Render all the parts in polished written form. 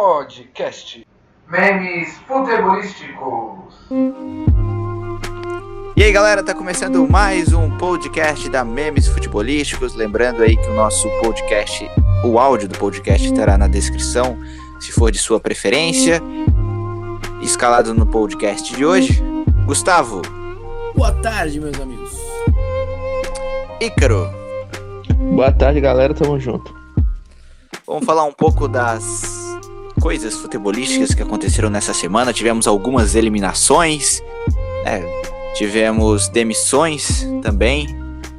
Podcast Memes Futebolísticos. E aí galera, tá começando mais um podcast da Memes Futebolísticos. Lembrando aí que o nosso podcast, o áudio do podcast estará na descrição, se for de sua preferência. Escalado no podcast de hoje, Gustavo. Boa tarde, meus amigos. Ícaro. Boa tarde, galera, tamo junto. Vamos falar um pouco das coisas futebolísticas que aconteceram nessa semana. Tivemos algumas eliminações, tivemos demissões também,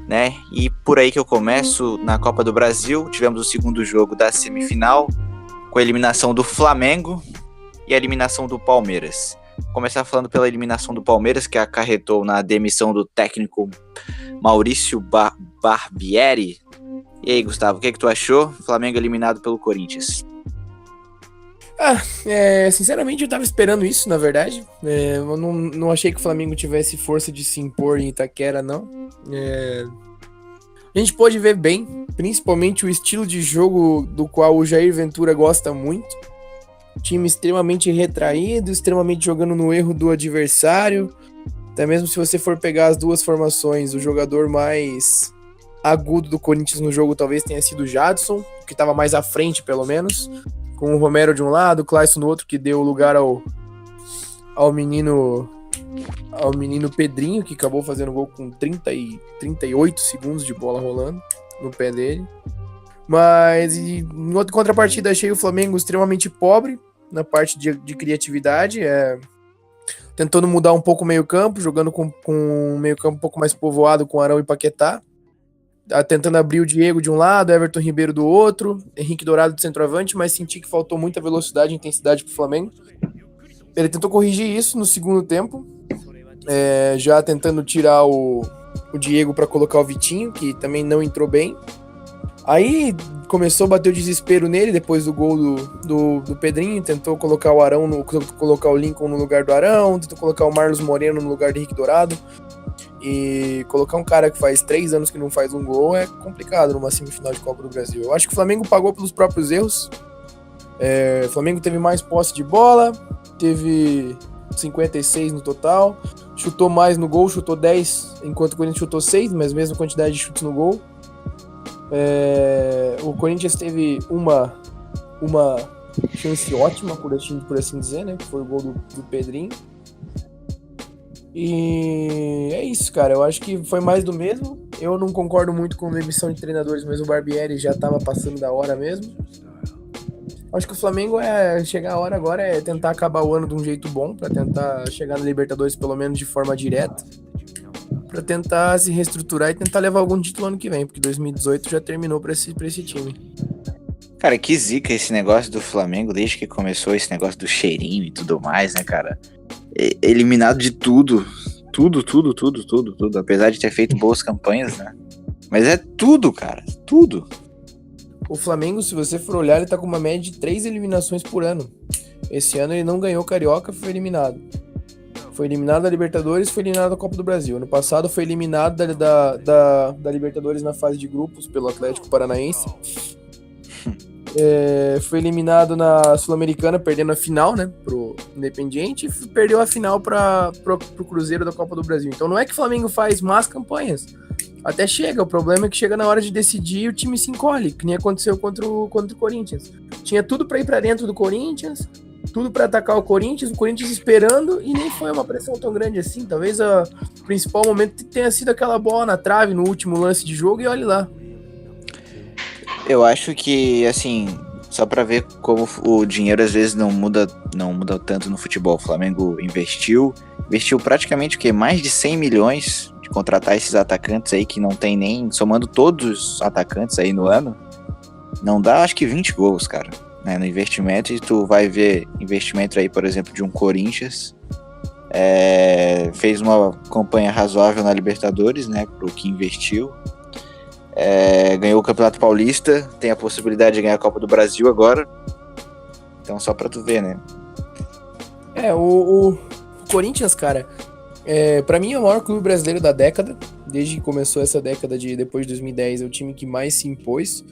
né? E por aí que eu começo, na Copa do Brasil, tivemos o segundo jogo da semifinal, com a eliminação do Flamengo e a eliminação do Palmeiras. Vou começar falando pela eliminação do Palmeiras, que acarretou na demissão do técnico Maurício Barbieri. E aí, Gustavo, o que tu achou? Flamengo eliminado pelo Corinthians. Sinceramente eu tava esperando isso, na verdade. Eu não achei que o Flamengo tivesse força de se impor em Itaquera, não. A gente pôde ver bem, principalmente o estilo de jogo do qual o Jair Ventura gosta muito. Time extremamente retraído, extremamente jogando no erro do adversário. Até mesmo se você for pegar as duas formações, o jogador mais agudo do Corinthians no jogo talvez tenha sido o Jadson, que estava mais à frente pelo menos, com o Romero de um lado, o Clayson no outro, que deu lugar ao menino Pedrinho, que acabou fazendo gol com 38 segundos de bola rolando no pé dele. Mas em outra contrapartida, achei o Flamengo extremamente pobre na parte de criatividade, tentando mudar um pouco o meio campo, jogando com um meio campo um pouco mais povoado com Arão e Paquetá, tentando abrir o Diego de um lado, Everton Ribeiro do outro, Henrique Dourado de centroavante, mas senti que faltou muita velocidade e intensidade pro Flamengo. Ele tentou corrigir isso no segundo tempo, já tentando tirar o Diego para colocar o Vitinho, que também não entrou bem. Aí começou a bater o desespero nele depois do gol do Pedrinho, tentou colocar o Arão, colocar o Lincoln no lugar do Arão, tentou colocar o Marlos Moreno no lugar do Henrique Dourado. E colocar um cara que faz 3 anos que não faz um gol é complicado numa semifinal de Copa do Brasil. Eu acho que o Flamengo pagou pelos próprios erros. O Flamengo teve mais posse de bola, teve 56 no total, chutou mais no gol, chutou 10, enquanto o Corinthians chutou 6, mas mesma quantidade de chutes no gol. O Corinthians teve uma chance ótima, por assim dizer, né? Que foi o gol do Pedrinho. E é isso, cara. Eu acho que foi mais do mesmo. Eu não concordo muito com a demissão de treinadores, mas o Barbieri já tava passando da hora mesmo. Acho que o Flamengo chegar a hora agora é tentar acabar o ano de um jeito bom, pra tentar chegar na Libertadores pelo menos de forma direta, pra tentar se reestruturar e tentar levar algum título ano que vem, porque 2018 já terminou pra esse time. Cara, que zica esse negócio do Flamengo, desde que começou esse negócio do cheirinho e tudo mais, né, cara? Eliminado de tudo, apesar de ter feito boas campanhas, né? Mas é tudo, cara, tudo. O Flamengo, se você for olhar, ele tá com uma média de 3 eliminações por ano. Esse ano ele não ganhou Carioca, foi eliminado. Foi eliminado da Libertadores, foi eliminado da Copa do Brasil. Ano passado foi eliminado da Libertadores na fase de grupos pelo Atlético Paranaense. Foi eliminado na Sul-Americana, perdendo a final, né, pro Independiente, e perdeu a final pro Cruzeiro da Copa do Brasil. Então não é que o Flamengo faz más campanhas, até chega, o problema é que chega na hora de decidir e o time se encolhe, que nem aconteceu contra o Corinthians. Tinha tudo pra ir pra dentro do Corinthians, tudo pra atacar o Corinthians esperando, e nem foi uma pressão tão grande assim. Talvez o principal momento tenha sido aquela bola na trave no último lance de jogo, e olhe lá. Eu acho que, assim, só pra ver como o dinheiro às vezes não muda tanto no futebol. O Flamengo investiu praticamente o quê? Mais de 100 milhões de contratar esses atacantes aí que não tem nem, somando todos os atacantes aí no ano, não dá acho que 20 gols, cara, né, no investimento. E tu vai ver investimento aí, por exemplo, de um Corinthians, fez uma campanha razoável na Libertadores, né, pro que investiu. Ganhou o Campeonato Paulista, tem a possibilidade de ganhar a Copa do Brasil agora. Então só pra tu ver, né? O Corinthians, cara, pra mim é o maior clube brasileiro da década. Desde que começou essa década depois de 2010, é o time que mais se impôs.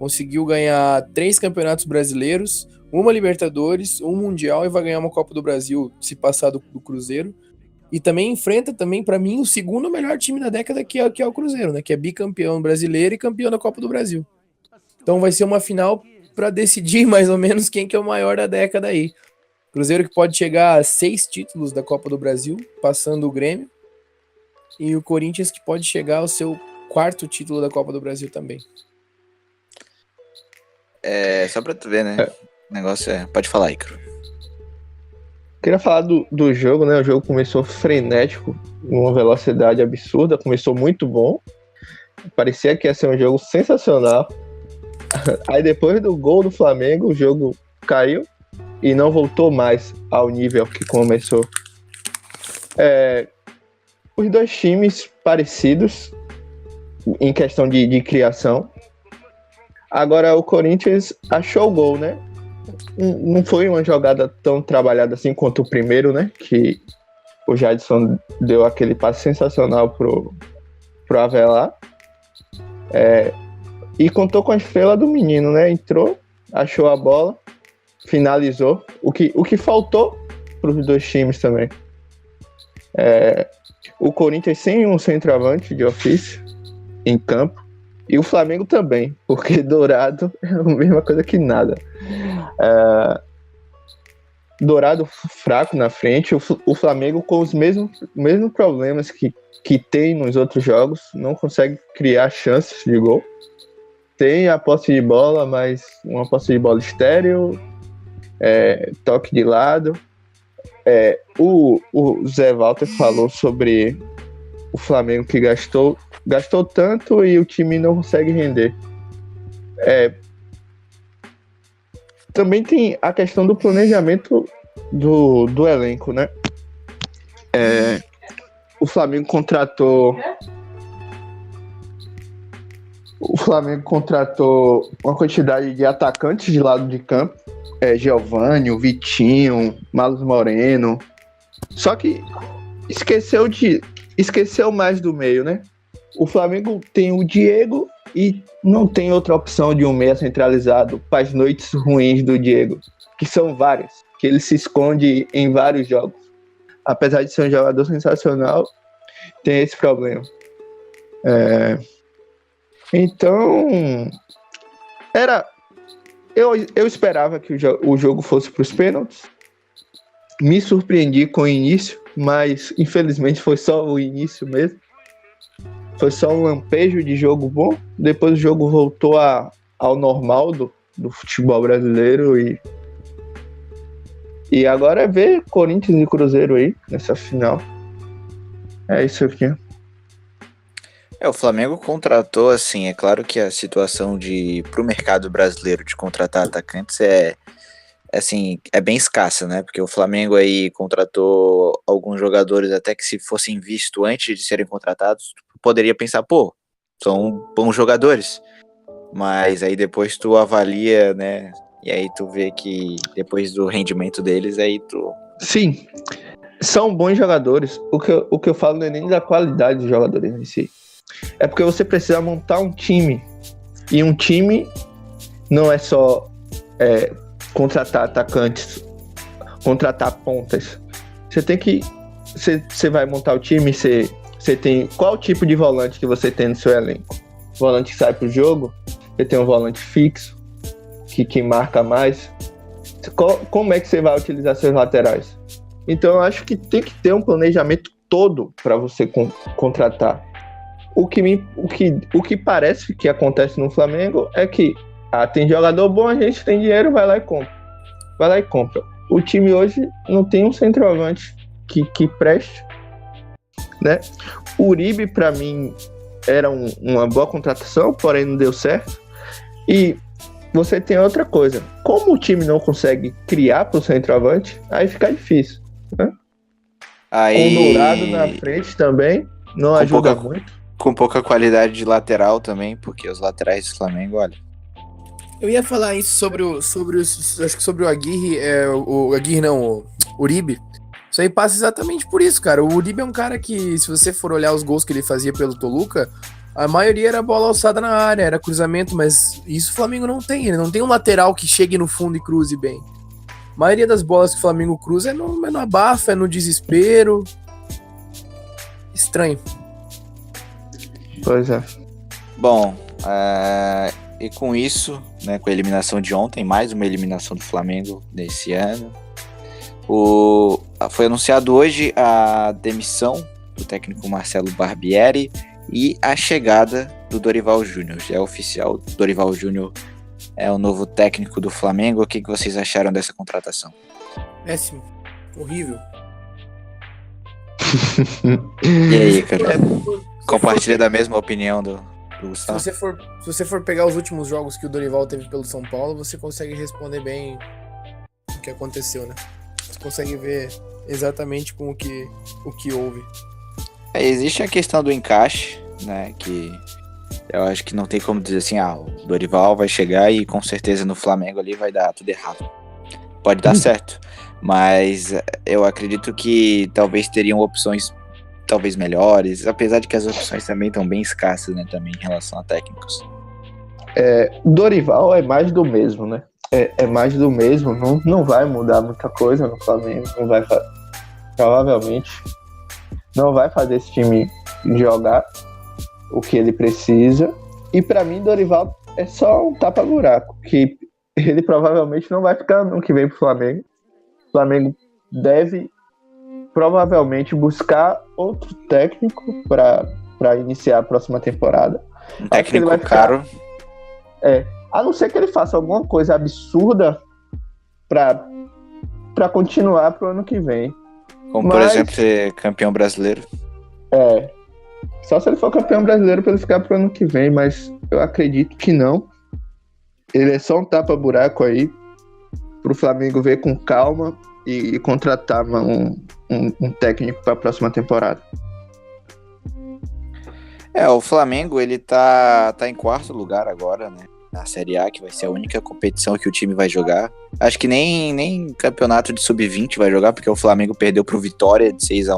Conseguiu ganhar 3 campeonatos brasileiros, uma Libertadores, um Mundial e vai ganhar uma Copa do Brasil se passar do Cruzeiro. E também enfrenta, também para mim, o segundo melhor time da década, que é o Cruzeiro, né? Que é bicampeão brasileiro e campeão da Copa do Brasil. Então vai ser uma final para decidir mais ou menos quem que é o maior da década aí. Cruzeiro que pode chegar a 6 títulos da Copa do Brasil, passando o Grêmio. E o Corinthians que pode chegar ao seu 4º título da Copa do Brasil também. Só pra tu ver, né? O negócio é... Pode falar, Icaro. Queria falar do jogo, né? O jogo começou frenético, numa velocidade absurda, começou muito bom. Parecia que ia ser um jogo sensacional. Aí depois do gol do Flamengo, o jogo caiu e não voltou mais ao nível que começou. Os dois times parecidos em questão de criação. Agora o Corinthians achou o gol, né? Não foi uma jogada tão trabalhada assim quanto o primeiro, né? Que o Jadson deu aquele passe sensacional pro Avelar. E contou com a estrela do menino, né? Entrou, achou a bola, finalizou. O que faltou para os dois times também. O Corinthians sem um centroavante de ofício em campo. E o Flamengo também, porque Dourado é a mesma coisa que nada. Dourado fraco na frente, o Flamengo com os mesmos problemas que tem nos outros jogos, não consegue criar chances de gol. Tem a posse de bola, mas uma posse de bola estéril, toque de lado. O Zé Walter falou sobre o Flamengo que gastou tanto e o time não consegue render. Também tem a questão do planejamento do elenco, né? O Flamengo contratou uma quantidade de atacantes de lado de campo. Giovani, Vitinho, Marlos Moreno. Só que esqueceu mais do meio, né? O Flamengo tem o Diego e não tem outra opção de um meia centralizado para as noites ruins do Diego, que são várias, que ele se esconde em vários jogos. Apesar de ser um jogador sensacional, tem esse problema. Então, eu esperava que o jogo fosse para os pênaltis. Me surpreendi com o início, mas infelizmente foi só o início mesmo. Foi só um lampejo de jogo bom. Depois o jogo voltou ao normal do futebol brasileiro. E agora é ver Corinthians e Cruzeiro aí nessa final. É isso aqui. O Flamengo contratou, assim, é claro que a situação pro mercado brasileiro de contratar atacantes é bem escassa, né? Porque o Flamengo aí contratou alguns jogadores até que se fossem vistos antes de serem contratados, poderia pensar, são bons jogadores. Mas aí depois tu avalia, né? E aí tu vê que depois do rendimento deles, aí tu... Sim, são bons jogadores. O que eu falo não é nem da qualidade dos jogadores em si. É porque você precisa montar um time. E um time não é só contratar atacantes, contratar pontas. Você vai montar o time, você tem... Qual tipo de volante que você tem no seu elenco? Volante que sai pro jogo? Você tem um volante fixo, que marca mais? Como é que você vai utilizar seus laterais? Então eu acho que tem que ter um planejamento todo para você contratar. O que parece que acontece no Flamengo é que tem jogador bom, a gente tem dinheiro, vai lá e compra. O time hoje não tem um centroavante que preste, né? O Uribe, para mim, era uma boa contratação, porém não deu certo. E você tem outra coisa. Como o time não consegue criar pro centroavante, aí fica difícil, né? Com o Dourado na frente também, não ajuda muito. Com pouca qualidade de lateral também, porque os laterais do Flamengo, olha... Eu ia falar isso sobre o Aguirre, o Aguirre não, o Uribe. Isso aí passa exatamente por isso, cara. O Uribe é um cara que, se você for olhar os gols que ele fazia pelo Toluca, A maioria era bola alçada na área, era cruzamento, mas isso o Flamengo não tem. Ele não tem um lateral que chegue no fundo e cruze bem. A maioria das bolas que o Flamengo cruza é no abafa, é no desespero. Estranho. Pois é. Bom, e com isso, né, com a eliminação de ontem, mais uma eliminação do Flamengo nesse ano, foi anunciado hoje a demissão do técnico Marcelo Barbieri e a chegada do Dorival Júnior. Já é oficial, Dorival Júnior é o novo técnico do Flamengo. O que vocês acharam dessa contratação? Péssimo. Horrível. E aí, cara? Compartilha da mesma opinião do Gustavo? Se você for pegar os últimos jogos que o Dorival teve pelo São Paulo, você consegue responder bem o que aconteceu, né? Você consegue ver exatamente com o que houve. Existe a questão do encaixe, né? Que eu acho que não tem como dizer assim, o Dorival vai chegar e com certeza no Flamengo ali vai dar tudo errado. Pode dar certo, mas eu acredito que talvez teriam opções talvez melhores, apesar de que as opções também estão bem escassas, né, também em relação a técnicos. Dorival é mais do mesmo, né? É mais do mesmo, não vai mudar muita coisa no Flamengo, provavelmente não vai fazer esse time jogar o que ele precisa. E pra mim, Dorival é só um tapa-buraco, que ele provavelmente não vai ficar no que vem pro Flamengo. O Flamengo deve provavelmente buscar outro técnico para iniciar a próxima temporada. Um técnico caro. A não ser que ele faça alguma coisa absurda para continuar pro ano que vem. Como, por exemplo, ser campeão brasileiro. Só se ele for campeão brasileiro para ele ficar pro ano que vem, mas eu acredito que não. Ele é só um tapa-buraco aí pro Flamengo ver com calma e contratar um técnico para a próxima temporada. O Flamengo, ele tá em quarto lugar agora, né? Na Série A, que vai ser a única competição que o time vai jogar. Acho que nem campeonato de sub-20 vai jogar, porque o Flamengo perdeu pro Vitória de 6-1.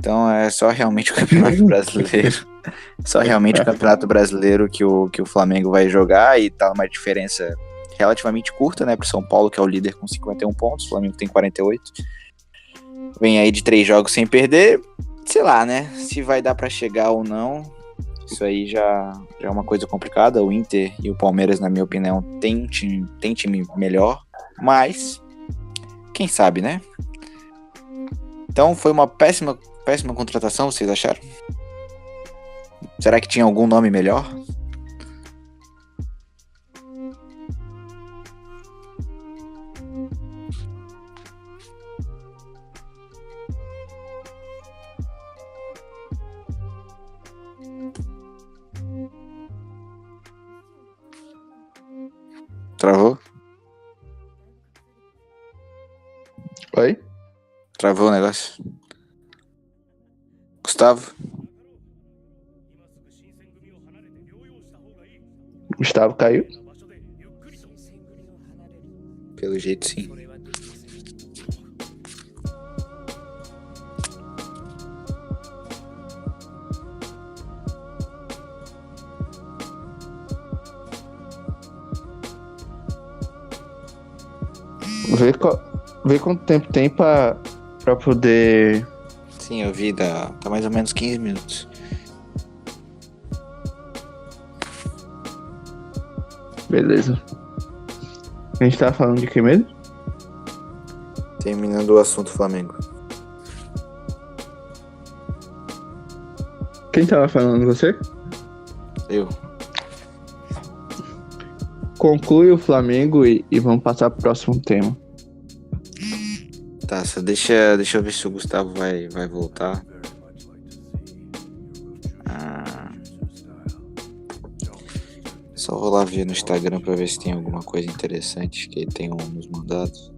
Então é só realmente o Campeonato Brasileiro. Só realmente o Campeonato Brasileiro que o Flamengo vai jogar, e tá numa diferença relativamente curta, né, pro São Paulo, que é o líder com 51 pontos, o Flamengo tem 48. Vem aí de 3 jogos sem perder, sei lá, né, se vai dar pra chegar ou não, isso aí já é uma coisa complicada. O Inter e o Palmeiras, na minha opinião, tem time melhor, mas quem sabe, né? Então foi uma péssima contratação, vocês acharam? Será que tinha algum nome melhor? Travou? Oi? Travou o negócio? Gustavo? Gustavo caiu? Pelo jeito, sim. Vê quanto tempo tem pra poder... Sim, eu vi, tá mais ou menos 15 minutos. Beleza. A gente tava falando de que mesmo? Terminando o assunto Flamengo. Quem tava falando, você? Eu. Conclui o Flamengo e vamos passar pro próximo tema. Tá, só deixa eu ver se o Gustavo vai voltar. Só vou lá ver no Instagram pra ver se tem alguma coisa interessante que ele tem nos mandados.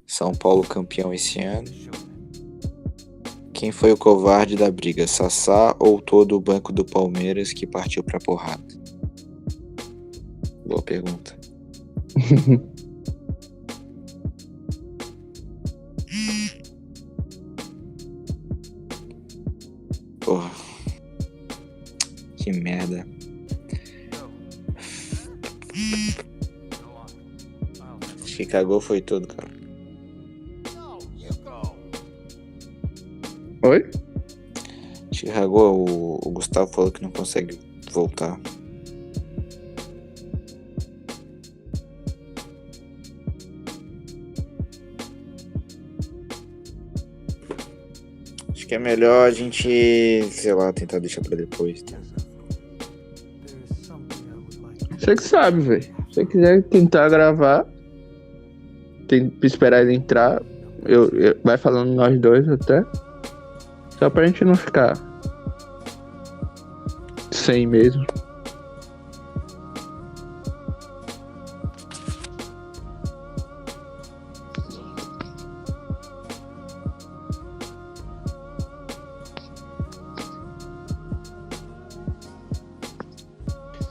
São Paulo campeão esse ano. Quem foi o covarde da briga? Sassá ou todo o banco do Palmeiras que partiu pra porrada? Boa pergunta. Porra. Que merda. Chicago foi tudo, cara. Oi? Chicago, o Gustavo falou que não consegue voltar. Acho que é melhor a gente, sei lá, tentar deixar pra depois, tá? Você que sabe, velho. Se você quiser tentar gravar, tem que esperar ele entrar. Vai falando nós dois até. Só pra gente não ficar sem mesmo.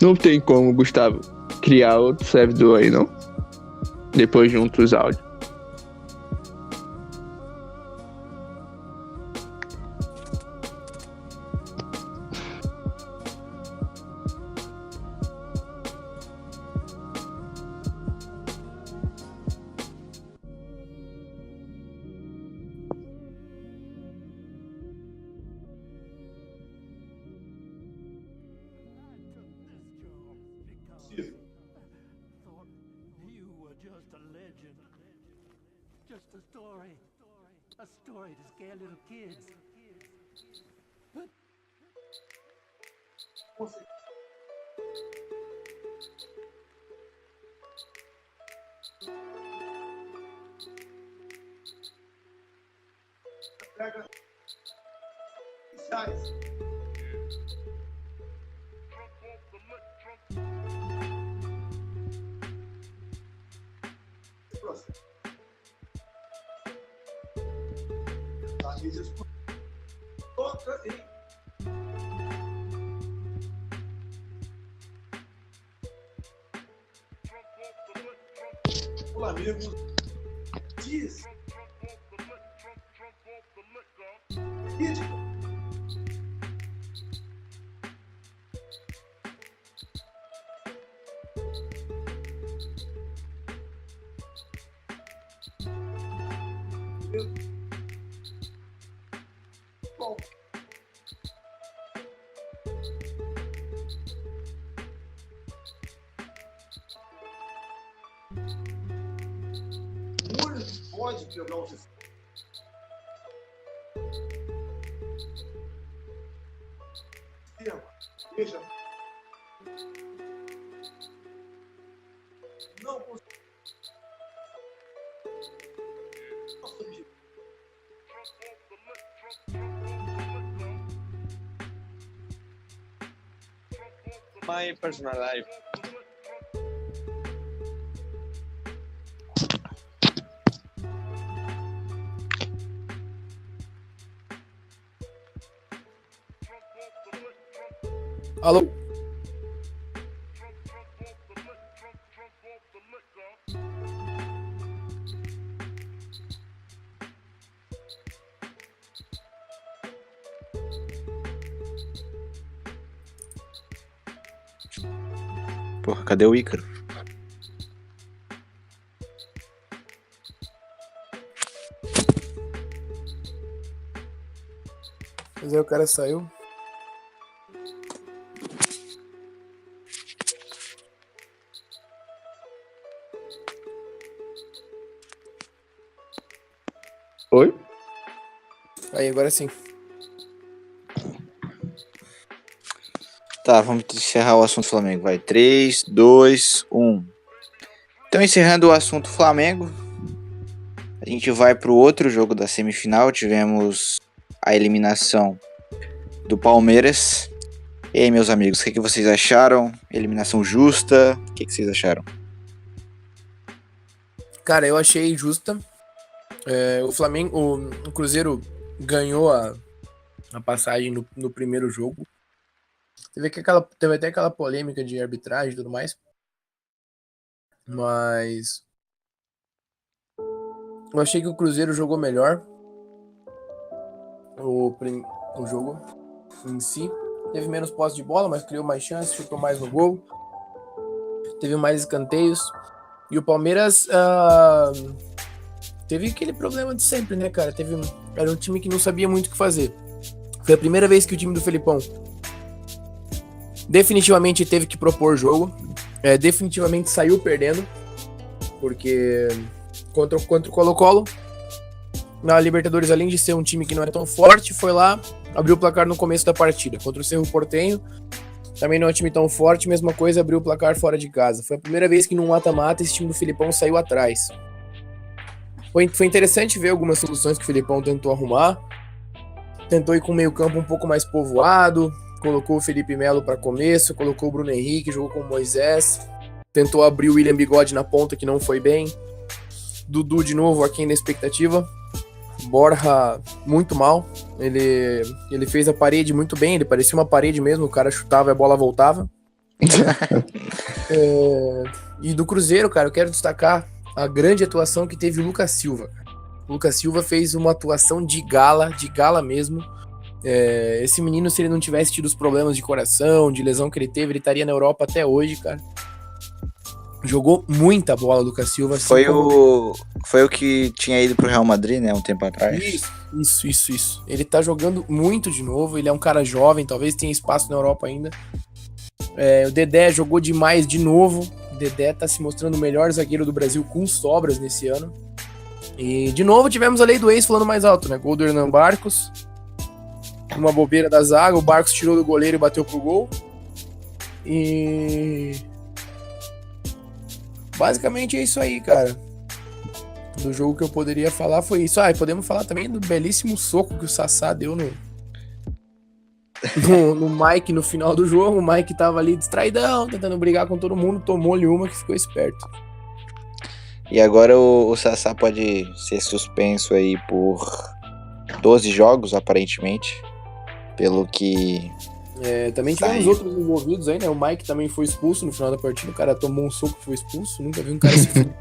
Não tem como, Gustavo, criar outro servidor aí, não? Depois junto os áudios. Thought you were just a legend. Just a story. A story to scare little kids. But pode quebrar o sistema. Veja, não consigo. My personal life. Alô? Porra, cadê o Ícaro? Mas aí o cara saiu. Oi? Aí, agora sim. Tá, vamos encerrar o assunto Flamengo. Vai, 3, 2, 1. Então, encerrando o assunto Flamengo, a gente vai pro outro jogo da semifinal. Tivemos a eliminação do Palmeiras. E aí, meus amigos, o que vocês acharam? Eliminação justa? O que vocês acharam? Cara, eu achei justa. O Flamengo, o Cruzeiro ganhou a passagem no primeiro jogo. Teve até aquela polêmica de arbitragem e tudo mais. Mas eu achei que o Cruzeiro jogou melhor o jogo. em si. Teve menos posse de bola, mas criou mais chances, chutou mais no gol. Teve mais escanteios. E o Palmeiras teve aquele problema de sempre, né, cara? Era um time que não sabia muito o que fazer. Foi a primeira vez que o time do Felipão definitivamente teve que propor jogo. Definitivamente saiu perdendo. Porque contra o Colo-Colo, na Libertadores, além de ser um time que não é tão forte, foi lá, abriu o placar no começo da partida. Contra o Cerro Porteño, também não é um time tão forte, mesma coisa, abriu o placar fora de casa. Foi a primeira vez que num mata-mata esse time do Filipão saiu atrás. Foi interessante ver algumas soluções que o Filipão tentou arrumar. Tentou ir com o meio-campo um pouco mais povoado, colocou o Felipe Melo para começo, colocou o Bruno Henrique, jogou com o Moisés, tentou abrir o William Bigode na ponta, que não foi bem. Dudu de novo aquém da expectativa. Borja muito mal. Ele fez a parede muito bem, ele parecia uma parede mesmo, o cara chutava e a bola voltava. E do Cruzeiro, cara, eu quero destacar a grande atuação que teve o Lucas Silva. O Lucas Silva fez uma atuação de gala mesmo. Esse menino, se ele não tivesse tido os problemas de coração, de lesão que ele teve, ele estaria na Europa até hoje, cara. Jogou muita bola o Lucas Silva. Assim foi o que tinha ido pro Real Madrid, né, um tempo atrás. Isso. Ele tá jogando muito de novo, ele é um cara jovem, talvez tenha espaço na Europa ainda. O Dedé jogou demais de novo. O Dedé tá se mostrando o melhor zagueiro do Brasil com sobras nesse ano. E de novo tivemos a lei do ex falando mais alto, né? Gol do Hernan Barcos. Uma bobeira da zaga, o Barcos tirou do goleiro e bateu pro gol. E basicamente é isso aí, cara. Do jogo que eu poderia falar foi isso. E podemos falar também do belíssimo soco que o Sassá deu no Mike no final do jogo. O Mike tava ali distraidão, tentando brigar com todo mundo, tomou-lhe uma que ficou esperto. E agora o Sassá pode ser suspenso aí por 12 jogos, aparentemente. Pelo que... também tivemos outros envolvidos aí, né? O Mike também foi expulso no final da partida. O cara tomou um soco e foi expulso. Nunca vi um cara se fuder.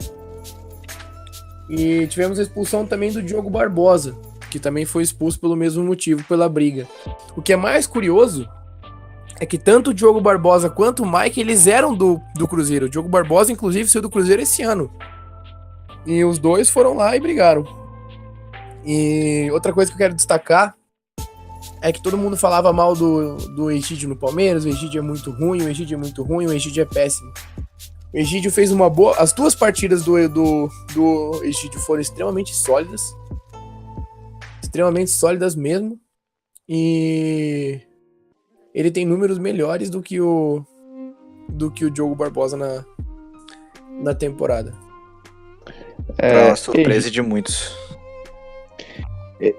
E tivemos a expulsão também do Diogo Barbosa, que também foi expulso pelo mesmo motivo, pela briga. O que é mais curioso é que tanto o Diogo Barbosa quanto o Mike, eles eram do Cruzeiro. O Diogo Barbosa, inclusive, saiu do Cruzeiro esse ano. E os dois foram lá e brigaram. E outra coisa que eu quero destacar é que todo mundo falava mal do Egídio no Palmeiras. O Egídio é muito ruim, o Egídio é péssimo. O Egídio fez uma boa... As duas partidas do Egídio foram extremamente sólidas. Extremamente sólidas mesmo. E ele tem números melhores do que o Diogo Barbosa na temporada. Pra surpresa de muitos.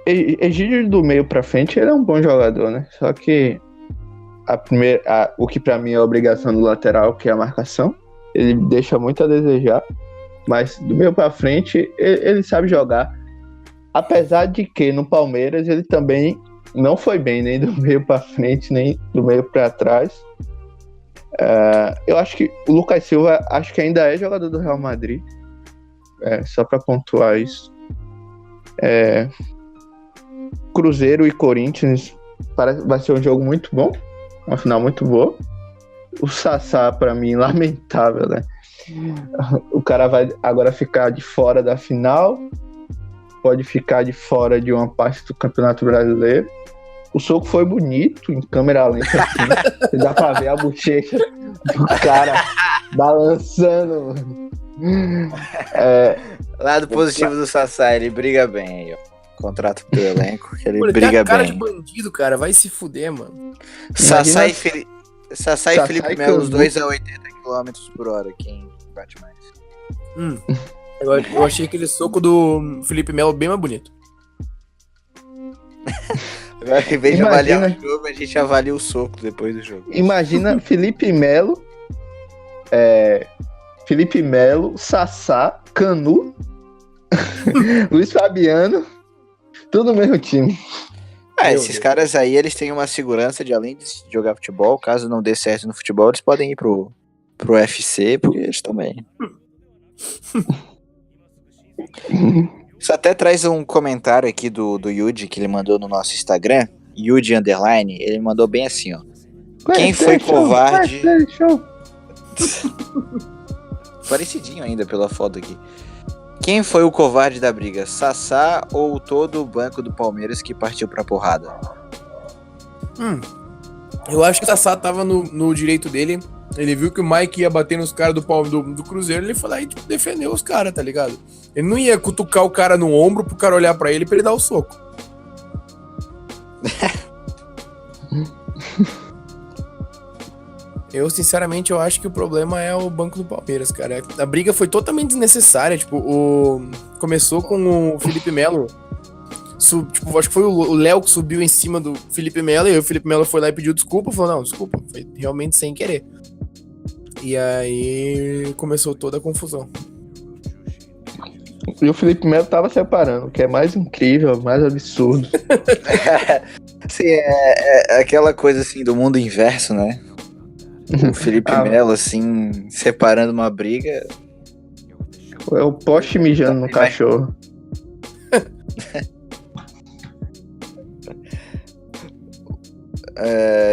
Egídio do meio pra frente, ele é um bom jogador, né? Só que o que pra mim é a obrigação do lateral, que é a marcação, ele deixa muito a desejar. Mas do meio pra frente, ele sabe jogar. Apesar de que no Palmeiras ele também não foi bem, nem do meio pra frente, nem do meio pra trás. Eu acho que o Lucas Silva acho que ainda é jogador do Real Madrid. Só pra pontuar isso. Cruzeiro e Corinthians vai ser um jogo muito bom, uma final muito boa. O Sassá, pra mim, lamentável, né? O cara vai agora ficar de fora da final, pode ficar de fora de uma parte do Campeonato Brasileiro. O soco foi bonito, em câmera lenta, assim. Dá pra ver a bochecha do cara balançando. Lado positivo do Sassá, ele briga bem aí, ó. Contrato pro elenco, que ele Pô, ele briga tem cara bem. de bandido, cara. Vai se fuder, mano. Sassá e Felipe Melo, os Canu. dois a 80 km por hora. Quem bate mais? Eu achei aquele soco do Felipe Melo bem mais bonito. Agora, em vez de avaliar o jogo, a gente avalia o soco depois do jogo. Imagina Felipe Melo, Sassá, Canu, Luiz Fabiano, tudo no mesmo time. Esses caras aí, eles têm uma segurança de, além de jogar futebol, caso não dê certo no futebol, eles podem ir pro UFC, porque eles também. Isso até traz um comentário aqui do Yuji, que ele mandou no nosso Instagram. Yudi Underline, ele mandou bem assim, ó. Quem foi covarde... Parecidinho ainda pela foto aqui. Quem foi o covarde da briga? Sassá ou todo o banco do Palmeiras que partiu pra porrada? Eu acho que o Sassá tava no direito dele. Ele viu que o Mike ia bater nos caras do Cruzeiro, ele foi lá e tipo, defendeu os caras, tá ligado? Ele não ia cutucar o cara no ombro pro cara olhar pra ele dar o soco. Eu, sinceramente, eu acho que o problema é o banco do Palmeiras, cara. A briga foi totalmente desnecessária. Tipo, começou com o Felipe Melo. Tipo, acho que foi o Léo que subiu em cima do Felipe Melo. E aí o Felipe Melo foi lá e pediu desculpa. Falou, não, desculpa, foi realmente sem querer. E aí começou toda a confusão. E o Felipe Melo tava separando, o que é mais incrível, mais absurdo. Sim, é aquela coisa assim do mundo inverso, né? O Felipe Melo, assim, separando uma briga. É o poste mijando no cachorro.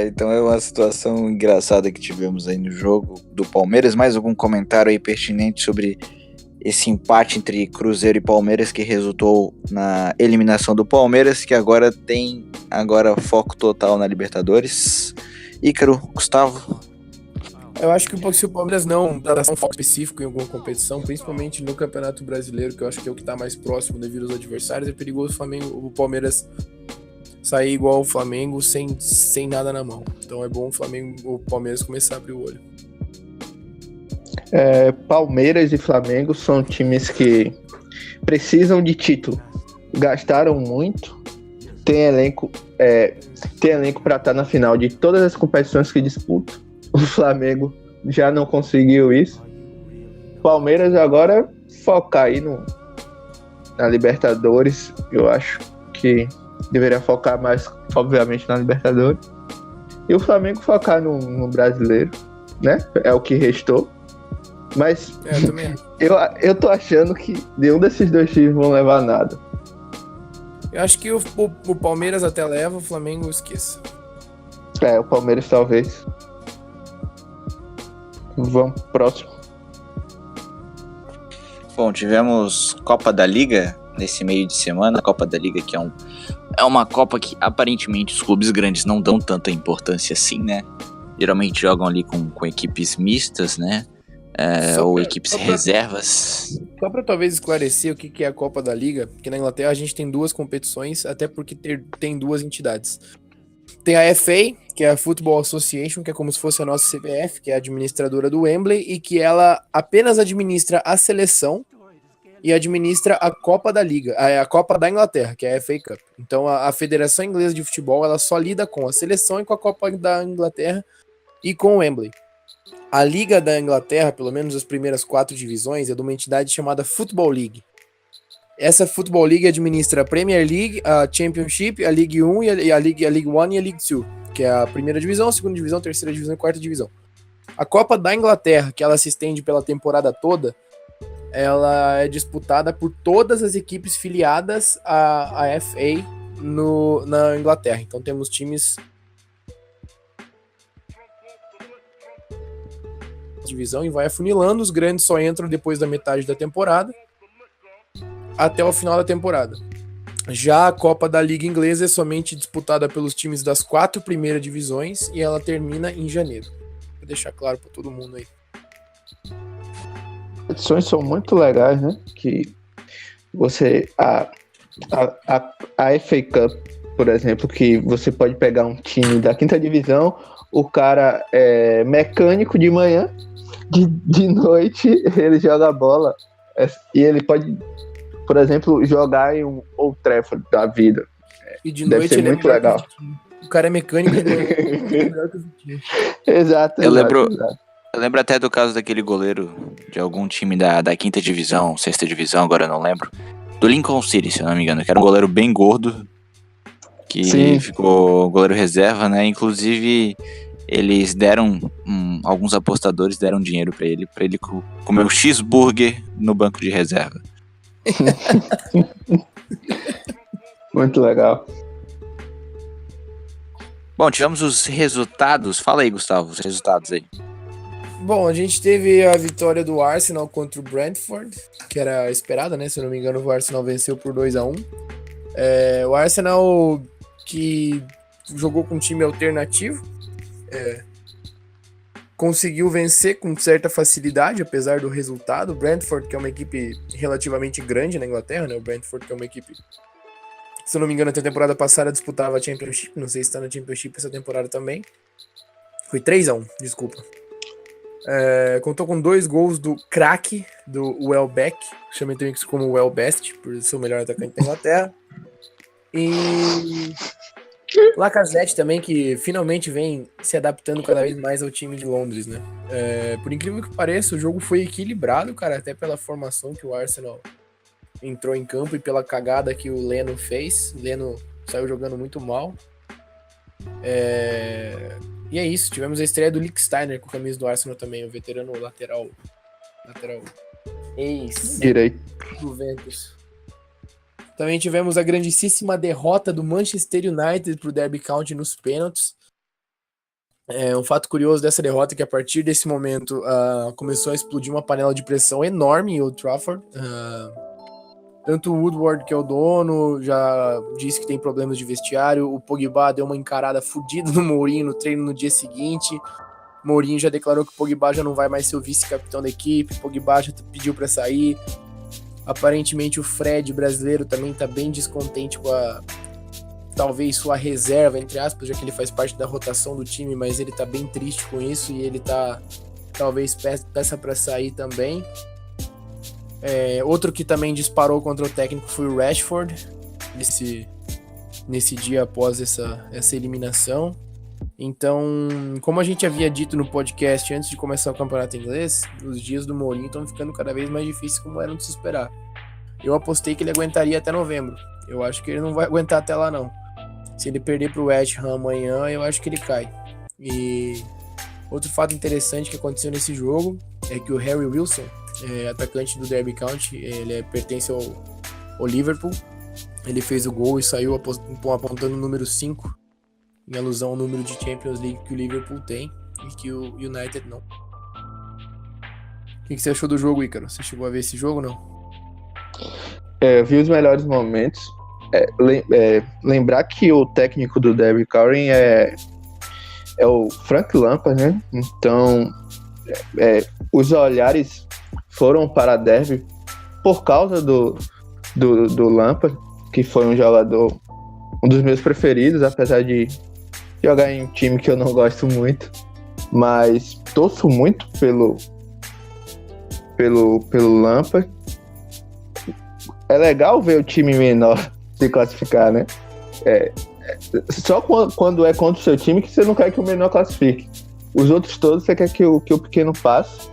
Então é uma situação engraçada que tivemos aí no jogo do Palmeiras. Mais algum comentário aí pertinente sobre esse empate entre Cruzeiro e Palmeiras que resultou na eliminação do Palmeiras, que agora tem foco total na Libertadores? Ícaro, Gustavo? Eu acho que se o Palmeiras não dar um foco específico em alguma competição, principalmente no Campeonato Brasileiro, que eu acho que é o que tá mais próximo devido aos adversários, é perigoso o Palmeiras sair igual o Flamengo sem nada na mão. Então é bom o Palmeiras começar a abrir o olho. Palmeiras e Flamengo são times que precisam de título. Gastaram muito, tem elenco para estar na final de todas as competições que disputam. O Flamengo já não conseguiu isso. Palmeiras agora focar aí na Libertadores. Eu acho que deveria focar mais, obviamente, na Libertadores. E o Flamengo focar no Brasileiro, né? É o que restou. Mas eu também. eu tô achando que nenhum desses dois times vão levar nada. Eu acho que o Palmeiras até leva, o Flamengo esqueça. O Palmeiras talvez. Vamos pro próximo. Bom, tivemos Copa da Liga nesse meio de semana. A Copa da Liga que é uma Copa que aparentemente os clubes grandes não dão tanta importância assim, né? Geralmente jogam ali com equipes mistas, né? Equipes reservas. Só para talvez esclarecer o que é a Copa da Liga, porque na Inglaterra a gente tem duas competições, até porque tem duas entidades. Tem a FA, que é a Football Association, que é como se fosse a nossa CBF, que é a administradora do Wembley, e que ela apenas administra a seleção e administra a Copa da Liga, a Copa da Inglaterra, que é a FA Cup. Então a Federação Inglesa de Futebol, ela só lida com a seleção e com a Copa da Inglaterra e com o Wembley. A Liga da Inglaterra, pelo menos as primeiras 4 divisões, é de uma entidade chamada Football League. Essa Football League administra a Premier League, a Championship, a League 1 e a League 1 e a League 2, que é a primeira divisão, a segunda divisão, a terceira divisão e a quarta divisão. A Copa da Inglaterra, que ela se estende pela temporada toda, ela é disputada por todas as equipes filiadas à FA na Inglaterra. Então temos times divisão e vai afunilando, os grandes só entram depois da metade da temporada até o final da temporada. Já a Copa da Liga Inglesa é somente disputada pelos times das 4 primeiras divisões e ela termina em janeiro. Vou deixar claro para todo mundo aí. As edições são muito legais, né? Que você a FA Cup, por exemplo, que você pode pegar um time da 5ª divisão, o cara é mecânico de manhã, de noite ele joga bola e ele pode, por exemplo, jogar em um Old Trafford da vida. E de Deve noite ser ele muito é legal. O cara é mecânico e melhor que o Vitinho. Exato. Eu lembro até do caso daquele goleiro de algum time da 5ª divisão, 6ª divisão, agora eu não lembro. Do Lincoln City, se eu não me engano, que era um goleiro bem gordo, que Sim. ficou goleiro reserva, né? Inclusive, eles deram, alguns apostadores deram dinheiro pra ele comer um cheeseburger no banco de reserva. Muito legal. Bom, tivemos os resultados. Fala aí, Gustavo, os resultados aí. Bom, a gente teve a vitória do Arsenal contra o Brentford, que era esperada, né? Se eu não me engano, o Arsenal venceu por 2-1. O Arsenal que jogou com um time alternativo, conseguiu vencer com certa facilidade, apesar do resultado. O Brentford, que é uma equipe relativamente grande na Inglaterra, né? O Brentford, que é uma equipe, se eu não me engano, até a temporada passada disputava a Championship, não sei se está na Championship essa temporada também. Foi 3-1, desculpa. Contou com 2 gols do craque, do Welbeck, chamei também como o Welbest, por ser o melhor atacante da Inglaterra. E Lacazette também, que finalmente vem se adaptando cada vez mais ao time de Londres, né? Por incrível que pareça, o jogo foi equilibrado, cara, até pela formação que o Arsenal entrou em campo e pela cagada que o Leno fez. O Leno saiu jogando muito mal. E é isso, tivemos a estreia do Lichtsteiner com a camisa do Arsenal também, o veterano lateral Direito. Juventus. Também tivemos a grandíssima derrota do Manchester United pro Derby County nos pênaltis. Um fato curioso dessa derrota é que a partir desse momento começou a explodir uma panela de pressão enorme em Old Trafford. Tanto o Woodward, que é o dono, já disse que tem problemas de vestiário. O Pogba deu uma encarada fodida no Mourinho no treino no dia seguinte. Mourinho já declarou que o Pogba já não vai mais ser o vice-capitão da equipe. O Pogba já pediu para sair. Aparentemente o Fred brasileiro também tá bem descontente com talvez sua reserva, entre aspas, já que ele faz parte da rotação do time, mas ele tá bem triste com isso e ele tá talvez peça para sair também. Outro que também disparou contra o técnico foi o Rashford nesse dia após essa eliminação. Então, como a gente havia dito no podcast antes de começar o campeonato inglês, os dias do Mourinho estão ficando cada vez mais difíceis, como eram de se esperar. Eu apostei que ele aguentaria até novembro. Eu acho que ele não vai aguentar até lá, não. Se ele perder pro West Ham amanhã, eu acho que ele cai. E outro fato interessante que aconteceu nesse jogo é que o Harry Wilson, atacante do Derby County, ele pertence ao Liverpool. Ele fez o gol e saiu apontando o número 5, em alusão ao número de Champions League que o Liverpool tem e que o United não. O que você achou do jogo, Ícaro? Você chegou a ver esse jogo, não? Eu vi os melhores momentos. Lembrar que o técnico do Derby County é o Frank Lampard, né? Então, os olhares foram para Derby por causa do Lampard, que foi um jogador, um dos meus preferidos, apesar de jogar em um time que eu não gosto muito, mas torço muito pelo Lampard. É legal ver o time menor se classificar, né? Só quando é contra o seu time que você não quer que o menor classifique. Os outros todos você quer que o pequeno passe.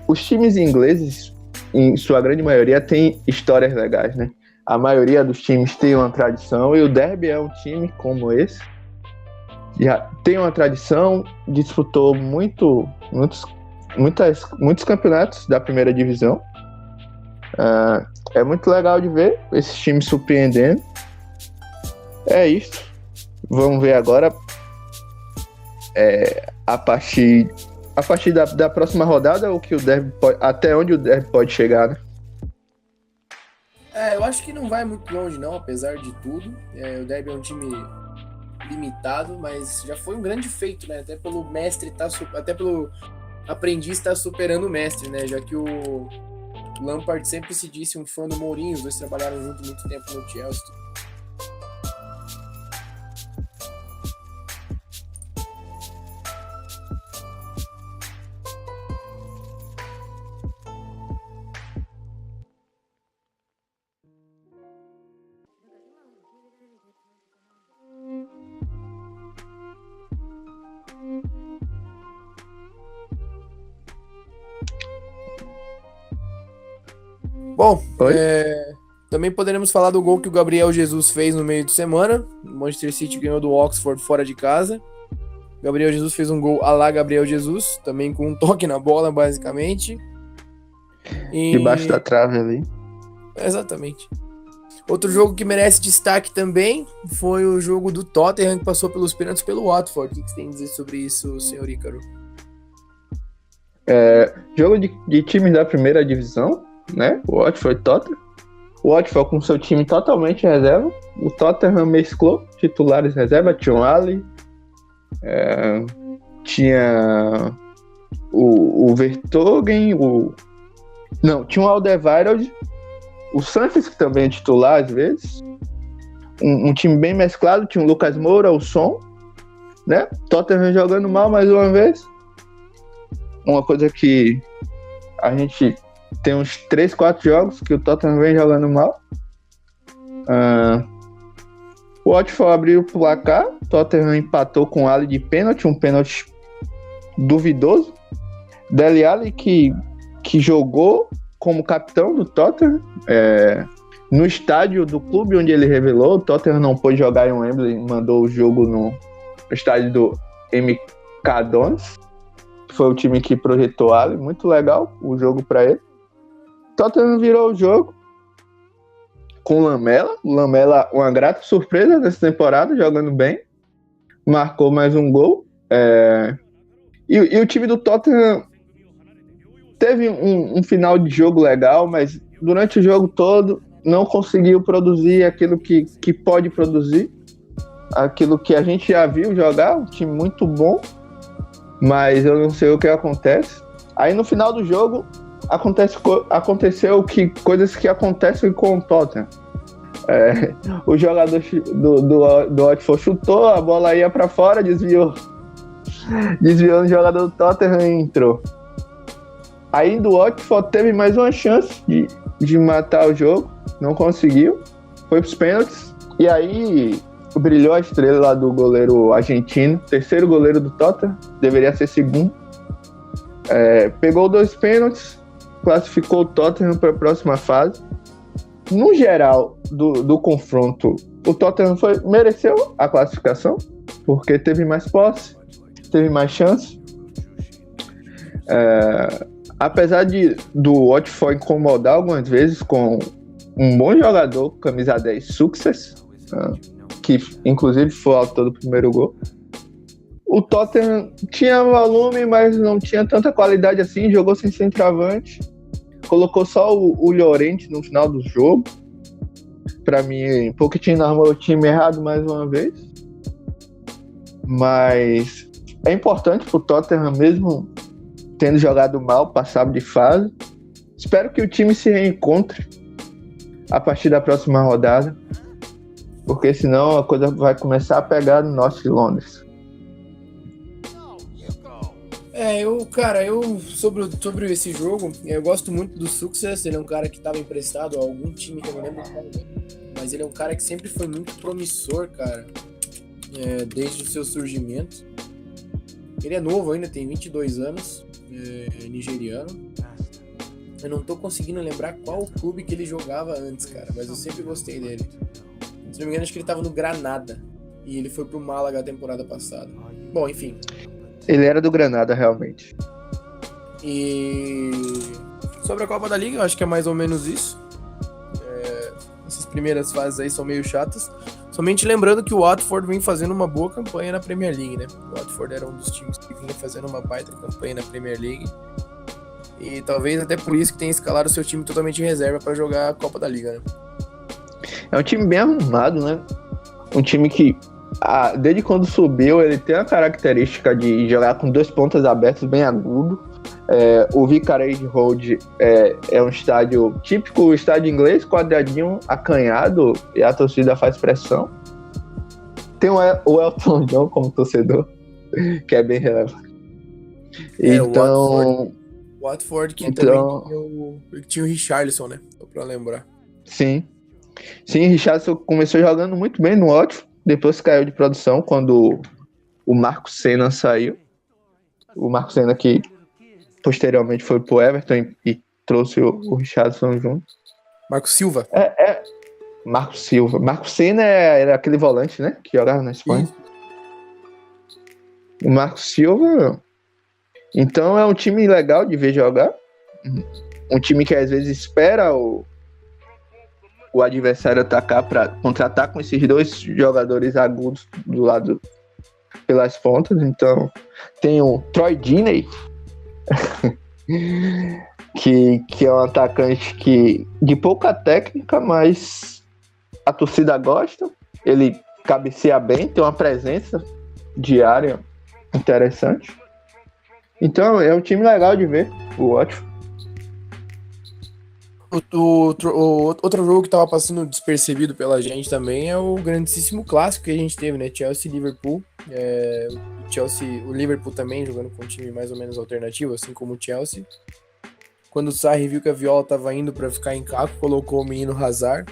Os times ingleses, em sua grande maioria, têm histórias legais, né? A maioria dos times tem uma tradição e o Derby é um time como esse. Já tem uma tradição, disputou muitos campeonatos da primeira divisão. É muito legal de ver esses times surpreendendo. É isso. Vamos ver agora a partir da próxima rodada o que o Derby até onde o Derby pode chegar, né? Eu acho que não vai muito longe não, apesar de tudo. O Derby é um time limitado, mas já foi um grande feito, né? Até pelo mestre até pelo aprendiz estar superando o mestre, né? Já que o Lampard sempre se disse um fã do Mourinho, os dois trabalharam junto muito tempo no Chelsea. Bom, também poderemos falar do gol que o Gabriel Jesus fez no meio de semana. O Manchester City ganhou do Oxford fora de casa. Gabriel Jesus fez um gol à la Gabriel Jesus, também com um toque na bola, basicamente. Debaixo da trave ali. Exatamente. Outro jogo que merece destaque também foi o jogo do Tottenham, que passou pelos pênaltis pelo Watford. O que você tem a dizer sobre isso, senhor Ícaro? Jogo de times da primeira divisão, né? O Watford e Tottenham. O Watford com seu time totalmente reserva. O Tottenham mesclou titulares reserva. Tinha o Ali, tinha o Vertonghen, tinha o Alderweireld, o Sanches, que também é titular às vezes. Um time bem mesclado. Tinha o Lucas Moura, o Son, né? Tottenham jogando mal mais uma vez. Uma coisa que a gente tem uns 3, 4 jogos que o Tottenham vem jogando mal. O Watford abriu o placar. O Tottenham empatou com o Ali de pênalti. Um pênalti duvidoso. Dele Alli, que jogou como capitão do Tottenham, no estádio do clube onde ele revelou. O Tottenham não pôde jogar em Wembley, mandou o jogo no estádio do MK Dons, que foi o time que projetou Ali. Muito legal o jogo para ele. O Tottenham virou o jogo com o Lamela. O Lamela, uma grata surpresa nessa temporada, jogando bem. Marcou mais um gol. E o time do Tottenham teve um final de jogo legal, mas durante o jogo todo não conseguiu produzir aquilo que pode produzir, aquilo que a gente já viu jogar. Um time muito bom, mas eu não sei o que acontece. Aí no final do jogo aconteceu coisas que acontecem com o Tottenham. O jogador do Watford chutou, a bola ia para fora, desviou no jogador do Tottenham e entrou. Aí do Watford teve mais uma chance de matar o jogo, não conseguiu, foi pros pênaltis, e aí brilhou a estrela lá do goleiro argentino, terceiro goleiro do Tottenham, deveria ser segundo. Pegou 2 pênaltis, classificou o Tottenham para a próxima fase. No geral do confronto, o Tottenham mereceu a classificação, porque teve mais posse, teve mais chance. Apesar do Watford incomodar algumas vezes com um bom jogador, camisa 10, Success, que inclusive foi o autor do primeiro gol. O Tottenham tinha volume, mas não tinha tanta qualidade assim, jogou sem centroavante, colocou só o Llorente no final do jogo. Pra mim, Pochettino armou o time errado mais uma vez. Mas é importante pro Tottenham, mesmo tendo jogado mal, passar de fase. Espero que o time se reencontre a partir da próxima rodada, porque senão a coisa vai começar a pegar no norte de Londres. Sobre esse jogo, eu gosto muito do Success. Ele é um cara que estava emprestado a algum time que eu não lembro qual, mas ele é um cara que sempre foi muito promissor, cara, desde o seu surgimento. Ele é novo ainda, tem 22 anos, é nigeriano. Eu não tô conseguindo lembrar qual clube que ele jogava antes, cara, mas eu sempre gostei dele. Se não me engano, acho que ele tava no Granada e ele foi pro Málaga a temporada passada. Bom, enfim. Ele era do Granada, realmente. E sobre a Copa da Liga, eu acho que é mais ou menos isso. Essas primeiras fases aí são meio chatas. Somente lembrando que o Watford vem fazendo uma boa campanha na Premier League, né? O Watford era um dos times que vinha fazendo uma baita campanha na Premier League. E talvez até por isso que tenha escalado o seu time totalmente em reserva para jogar a Copa da Liga, né? É um time bem arrumado, né? Um time que, desde quando subiu, ele tem a característica de jogar com 2 pontas abertas bem agudo. O Vicarage Road é um estádio típico, estádio inglês, quadradinho, acanhado, e a torcida faz pressão. Tem o Elton John como torcedor, que é bem relevante. Então, o Watford que então, também tinha o Richarlison, né? Só pra lembrar. Sim, Richarlison começou jogando muito bem no Watford, depois caiu de produção quando o Marco Senna saiu. O Marco Senna que posteriormente foi pro Everton e trouxe o Richarlison junto. Marco Silva. Marco Silva. Marco Senna era aquele volante, né? Que jogava na Espanha. O Marco Silva. Então é um time legal de ver jogar. Um time que às vezes espera o adversário atacar para contra-atacar com esses dois jogadores agudos do lado pelas pontas. Então tem o Troy Deeney, que é um atacante de pouca técnica, mas a torcida gosta. Ele cabeceia bem, tem uma presença diária interessante. Então é um time legal de ver, o Watford. Outro jogo que tava passando despercebido pela gente também é o grandíssimo clássico que a gente teve, né? Chelsea e Liverpool. O Liverpool também jogando com um time mais ou menos alternativo, assim como o Chelsea. Quando o Sarri viu que a Viola tava indo pra ficar em caco, colocou o menino Hazard.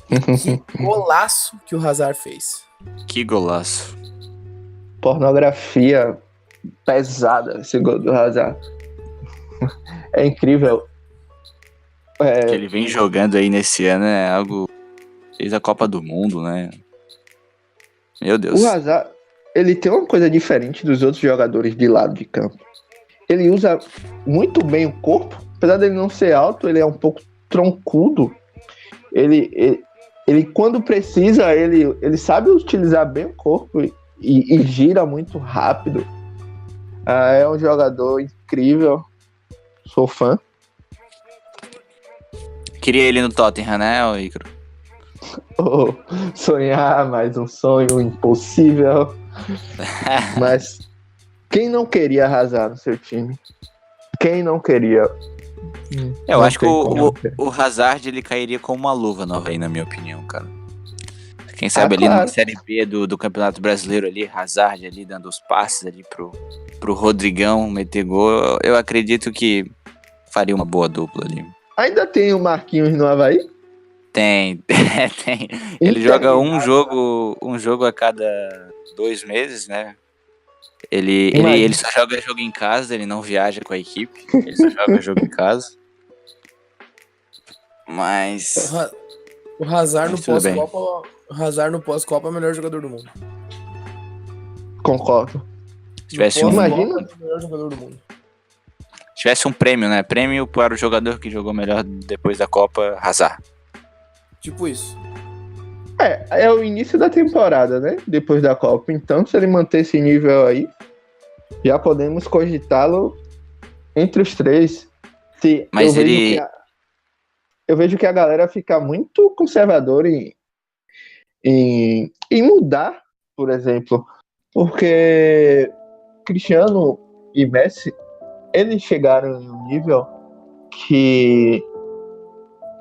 Que golaço que o Hazard fez. Que golaço. Pornografia pesada esse gol do Hazard. É incrível. O que ele vem jogando aí nesse ano é algo... Fez a Copa do Mundo, né? Meu Deus. O Hazard, ele tem uma coisa diferente dos outros jogadores de lado de campo. Ele usa muito bem o corpo. Apesar dele não ser alto, ele é um pouco troncudo. Ele quando precisa, ele sabe utilizar bem o corpo e gira muito rápido. É um jogador incrível. Sou fã. Queria ele no Tottenham, né, ô Ícaro? Sonhar, mais um sonho impossível. Mas quem não queria arrasar no seu time? Quem não queria? Eu Não acho que tem como não ter. o Hazard ele cairia com uma luva nova aí, na minha opinião, cara. Quem sabe ali claro. na Série B do Campeonato Brasileiro ali, Hazard ali dando os passes ali pro Rodrigão meter gol, eu acredito que faria uma boa dupla ali. Ainda tem o Marquinhos no Avaí? Tem. Ele joga um jogo a cada 2 meses, né? Ele só joga jogo em casa, ele não viaja com a equipe, ele só joga jogo em casa. Mas... O Hazard no Mas tudo bem. pós-Copa, o Hazard no pós-Copa é o melhor jogador do mundo. Concordo. Se tivesse No um, pós-Copa, Imagina. é o melhor jogador do mundo. tivesse um prêmio, né? Prêmio para o jogador que jogou melhor depois da Copa, Hazard. Tipo isso. É o início da temporada, né? Depois da Copa. Então, se ele manter esse nível aí, já podemos cogitá-lo entre os três. Mas Eu vejo que a galera fica muito conservadora em mudar, por exemplo. Porque Cristiano e Messi, eles chegaram em um nível que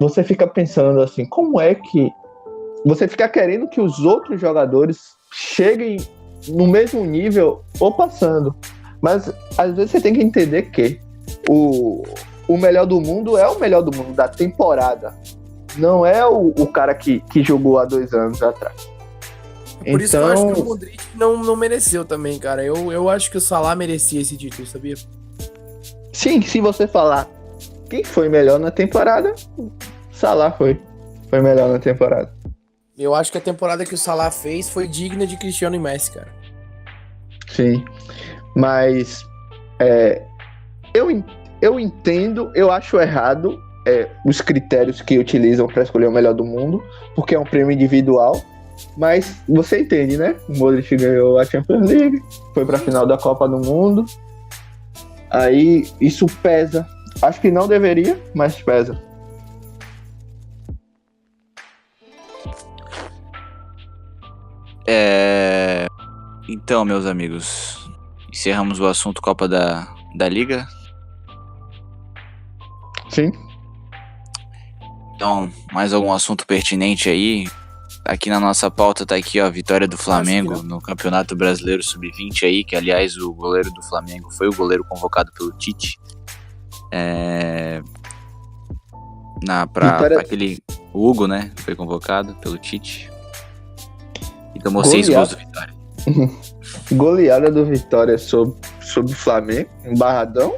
você fica pensando assim, como é que você fica querendo que os outros jogadores cheguem no mesmo nível ou passando. Mas às vezes você tem que entender que o melhor do mundo é o melhor do mundo da temporada. Não é o cara que jogou há 2 anos atrás. Por isso que eu acho que o Modric não mereceu também, cara. Eu acho que o Salah merecia esse título, sabia? Sim, se você falar quem foi melhor na temporada, Salah foi melhor na temporada. Eu acho que a temporada que o Salah fez foi digna de Cristiano e Messi, cara. Sim, mas eu entendo, eu acho errado os critérios que utilizam para escolher o melhor do mundo, porque é um prêmio individual, mas você entende, né? O Modric ganhou a Champions League, foi para a final da Copa do Mundo, aí isso pesa. Acho que não deveria, mas pesa. Então, meus amigos, encerramos o assunto Copa da Liga. Sim. Então, mais algum assunto pertinente aí? Aqui na nossa pauta tá aqui, ó, a vitória do Flamengo no Campeonato Brasileiro Sub-20 aí, que aliás o goleiro do Flamengo foi o goleiro convocado pelo Tite. Pra aquele Hugo, né? Foi convocado pelo Tite. E tomou 6 gols do Vitória. Goleada do Vitória sobre o Flamengo, em Barradão.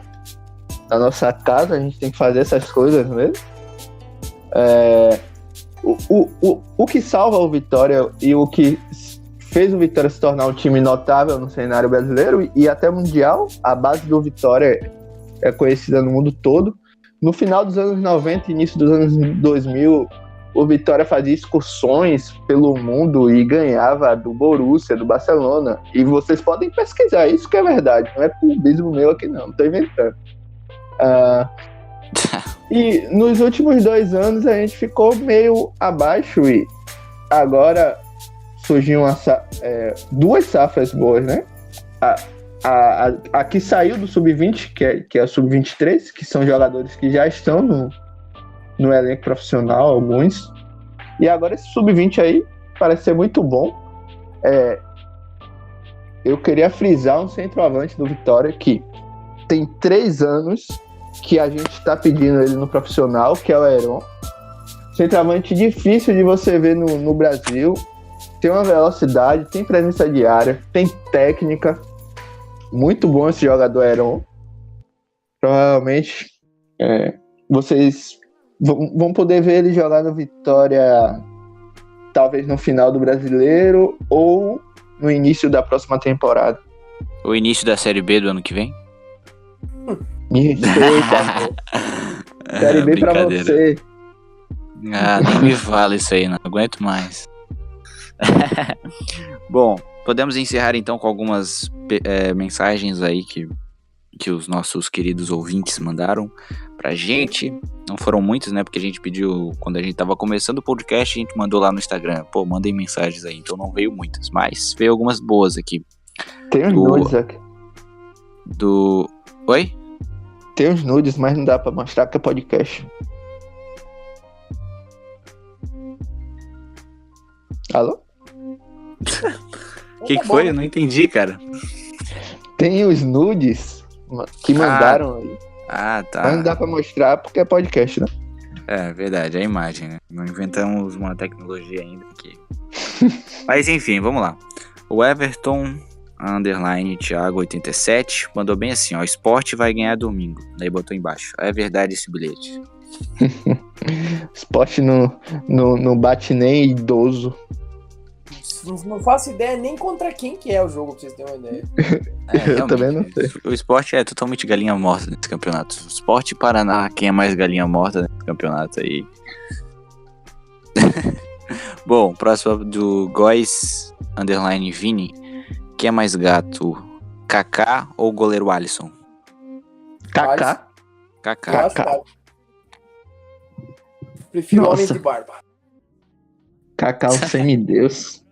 Na nossa casa, a gente tem que fazer essas coisas mesmo. O que salva o Vitória e o que fez o Vitória se tornar um time notável no cenário brasileiro e até mundial, a base do Vitória é conhecida no mundo todo. No final dos anos 90 e início dos anos 2000, o Vitória fazia excursões pelo mundo e ganhava do Borussia, do Barcelona. E vocês podem pesquisar, isso que é verdade. Não é clubismo meu aqui não tô inventando. E nos últimos 2 anos a gente ficou meio abaixo e agora surgiu 2 safras boas, né? A que saiu do Sub-20, que é o Sub-23, que são jogadores que já estão no elenco profissional, alguns. E agora esse Sub-20 aí parece ser muito bom. Eu queria frisar um centroavante do Vitória que tem 3 anos que a gente está pedindo ele no profissional, que é o Heron. Centroavante difícil de você ver no Brasil. Tem uma velocidade, tem presença de área, tem técnica. Muito bom esse jogador Heron. Provavelmente vocês vão poder ver ele jogar no Vitória, talvez no final do Brasileiro ou no início da próxima temporada. O início da Série B do ano que vem? Me respeita. Série B pra você. Nem me fala isso aí, não aguento mais. Bom, podemos encerrar então com algumas mensagens aí que os nossos queridos ouvintes mandaram pra gente. Não foram muitos, né? Porque a gente pediu, quando a gente tava começando o podcast, a gente mandou lá no Instagram. Pô, mandem mensagens aí, então não veio muitas, mas veio algumas boas aqui. Tem uns nudes aqui. Oi? Tem uns nudes, mas não dá pra mostrar que é podcast. Alô? O que foi? Eu não entendi, cara. Tem os nudes que mandaram aí. Ah, tá. Mas não dá pra mostrar porque é podcast, né? É verdade, é a imagem, né? Não inventamos uma tecnologia ainda aqui. Mas enfim, vamos lá. O Everton Thiago 87 mandou bem assim, ó: Sport vai ganhar domingo. Daí botou embaixo: é verdade esse bilhete. Sport não bate nem idoso. Não faço ideia nem contra quem que é o jogo, pra vocês terem uma ideia. Eu também não sei. O Sport é totalmente galinha morta nesse campeonato. Sport e Paraná, quem é mais galinha morta nesse campeonato aí. Bom, próximo do Góis _Vini. Quem é mais gato? Kaká ou goleiro Alisson? Kaká. Kaká. Prefiro Nossa. homem de barba. Kaká, o semideus.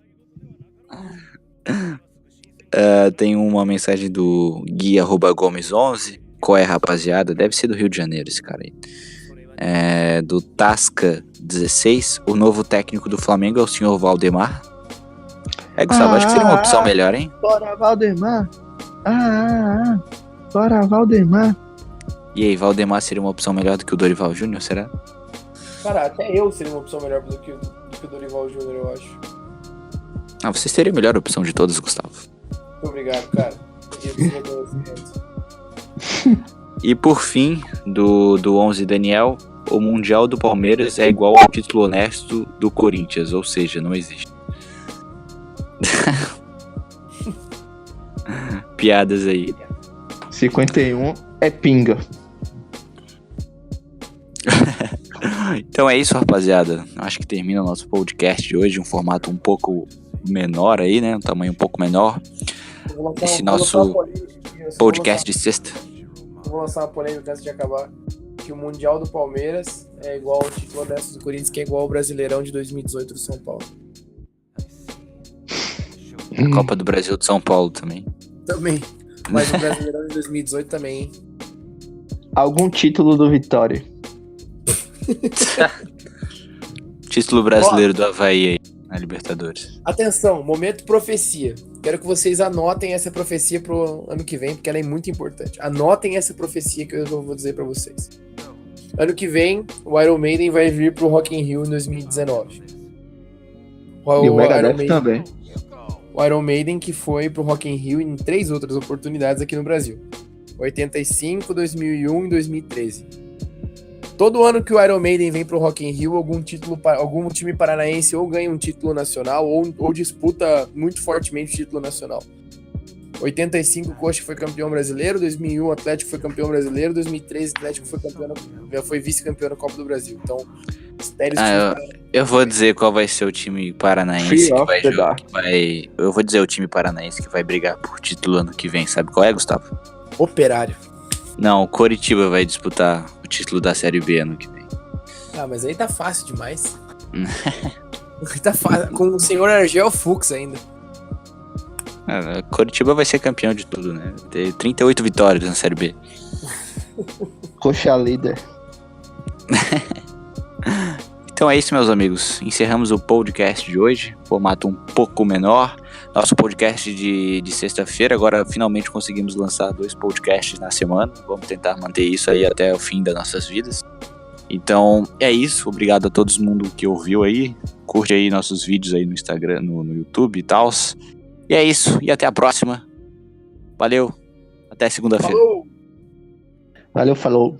Tem uma mensagem do Gui @Gomes11. Qual é, rapaziada? Deve ser do Rio de Janeiro esse cara aí. Do Tasca 16. O novo técnico do Flamengo é o senhor Valdemar. Gustavo, acho que seria uma opção melhor, hein? Bora, Valdemar. Bora, Valdemar. E aí, Valdemar seria uma opção melhor do que o Dorival Júnior, será? Cara, até eu seria uma opção melhor do que o Dorival Júnior, eu acho. Você seria a melhor opção de todas, Gustavo. Muito obrigado, cara. E por fim, do 11 Daniel, o Mundial do Palmeiras é igual ao título honesto do Corinthians, ou seja, não existe. Piadas aí. 51 é pinga. Então é isso, rapaziada. Acho que termina o nosso podcast de hoje, um formato um pouco menor aí, né? Um tamanho um pouco menor. Esse nosso podcast de sexta. Eu vou lançar uma polêmica antes de acabar. Que o Mundial do Palmeiras é igual ao título honesto do Corinthians, que é igual ao Brasileirão de 2018 do São Paulo. A Copa do Brasil de São Paulo também. Também. Mas o Brasileirão de 2018 também, hein? Algum título do Vitória? Título brasileiro do Avaí aí, na Libertadores. Atenção, momento profecia. Quero que vocês anotem essa profecia pro ano que vem, porque ela é muito importante. Anotem essa profecia que eu vou dizer pra vocês. Ano que vem, o Iron Maiden vai vir pro Rock in Rio em 2019. E o Megadeth também. O Iron Maiden que foi pro Rock in Rio em 3 outras oportunidades aqui no Brasil. 85, 2001 e 2013. Todo ano que o Iron Maiden vem pro Rock in Rio, algum time paranaense ou ganha um título nacional ou disputa muito fortemente o título nacional. 85 o Coxa foi campeão brasileiro, 2001 o Atlético foi campeão brasileiro, 2013 o Atlético foi vice-campeão da Copa do Brasil. Então, Eu vou dizer qual vai ser o time paranaense Free que off vai the jogar. dark. Eu vou dizer o time paranaense que vai brigar por título ano que vem. Sabe qual é, Gustavo? Operário. Não, o Coritiba vai disputar o título da Série B ano que vem. Ah, mas aí tá fácil demais. Tá fácil. Com o senhor Argel Fux ainda. Coritiba vai ser campeão de tudo, né? Ter 38 vitórias na Série B. Coxa líder. Então é isso, meus amigos. Encerramos o podcast de hoje. Formato um pouco menor. Nosso podcast de sexta-feira. Agora finalmente conseguimos lançar 2 podcasts na semana. Vamos tentar manter isso aí até o fim das nossas vidas. Então é isso. Obrigado a todo mundo que ouviu aí. Curte aí nossos vídeos aí no Instagram, no YouTube e tal. E é isso. E até a próxima. Valeu. Até segunda-feira. Falou! Valeu, falou.